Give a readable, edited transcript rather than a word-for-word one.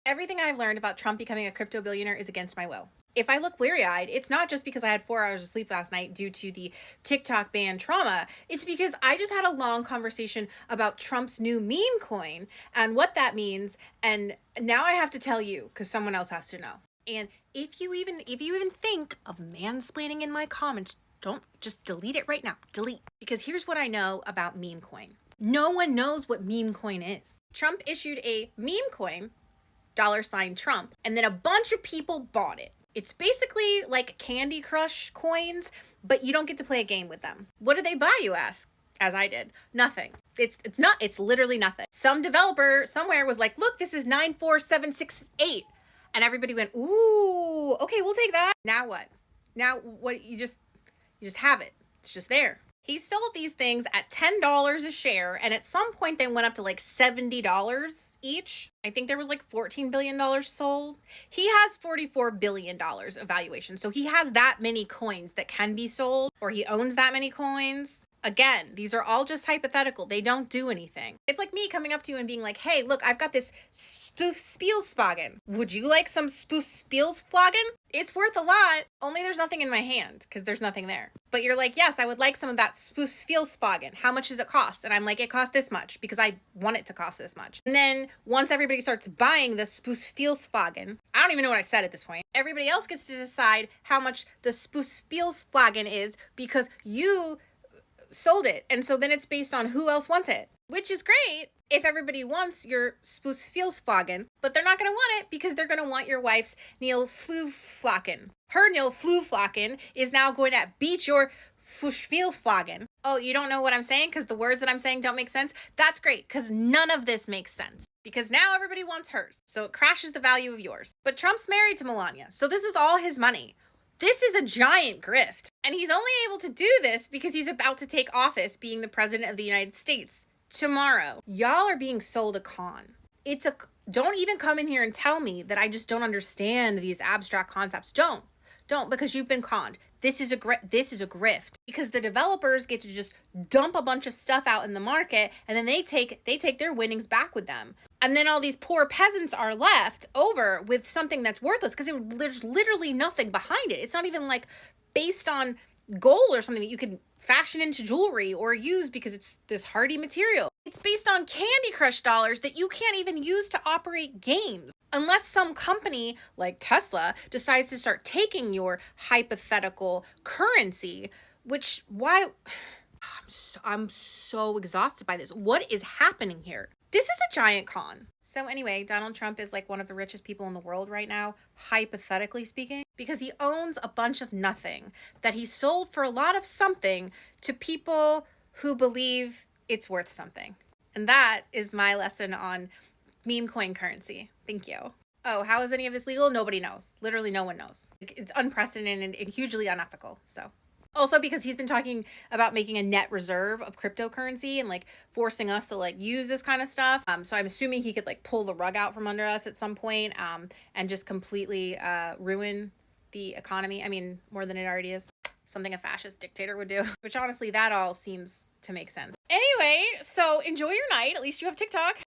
Everything I've learned about Trump becoming a crypto billionaire is against my will. If I look bleary-eyed, it's not just because I had 4 hours of sleep last night due to the TikTok ban trauma. It's because I just had a long conversation about Trump's new meme coin and what that means. And now I have to tell you because someone else has to know. And if you even think of mansplaining in my comments, don't just delete it right now. Delete. Because here's what I know about meme coin. No one knows what meme coin is. Trump issued a meme coin, $Trump, and then a bunch of people bought it. It's basically like Candy Crush coins, but you don't get to play a game with them. What did they buy, you ask? As I did. Nothing. It's literally nothing. Some developer somewhere was like, look, this is 94768. And everybody went, ooh, okay, we'll take that. Now what? Now what? You just have it. It's just there. He sold these things at $10 a share, and at some point they went up to like $70 each. I think there was like $14 billion sold. He has $44 billion of valuation, so he has that many coins that can be sold, or he owns that many coins. Again, these are all just hypothetical. They don't do anything. It's like me coming up to you and being like, hey, look, I've got this spoof Spielsflagen. Would you like some spoof Spielsflagen? It's worth a lot, only there's nothing in my hand because there's nothing there. But you're like, yes, I would like some of that spoof Spielsflagen. How much does it cost? And I'm like, it costs this much because I want it to cost this much. And then once everybody starts buying the spoof Spielsflagen, I don't even know what I said at this point. Everybody else gets to decide how much the spoof Spielsflagen is because you sold it. And so then it's based on who else wants it, which is great if everybody wants your Spielsflagen, but they're not going to want it because they're going to want your wife's Spielsflagen. Her Spielsflagen is now going to beat your Spielsflagen. Oh, you don't know what I'm saying because the words that I'm saying don't make sense? That's great because none of this makes sense because now everybody wants hers. So it crashes the value of yours. But Trump's married to Melania, so this is all his money. This is a giant grift. And he's only able to do this because he's about to take office being the president of the United States tomorrow. Y'all are being sold a con. Don't even come in here and tell me that I just don't understand these abstract concepts. Don't because you've been conned. This is a grift because the developers get to just dump a bunch of stuff out in the market and then they take their winnings back with them. And then all these poor peasants are left over with something that's worthless because there's literally nothing behind it. It's not even like based on gold or something that you can fashion into jewelry or use because it's this hardy material. It's based on Candy Crush dollars that you can't even use to operate games. Unless some company like Tesla decides to start taking your hypothetical currency, I'm so exhausted by this. What is happening here? This is a giant con. So anyway, Donald Trump is like one of the richest people in the world right now, hypothetically speaking, because he owns a bunch of nothing that he sold for a lot of something to people who believe it's worth something. And that is my lesson on meme coin currency. Thank you. Oh, how is any of this legal? Nobody knows. Literally no one knows. It's unprecedented and hugely unethical. So also because he's been talking about making a net reserve of cryptocurrency and like forcing us to like use this kind of stuff. So I'm assuming he could like pull the rug out from under us at some point and just completely ruin the economy. I mean, more than it already is. Something a fascist dictator would do, which honestly, that all seems to make sense. Anyway, so enjoy your night. At least you have TikTok.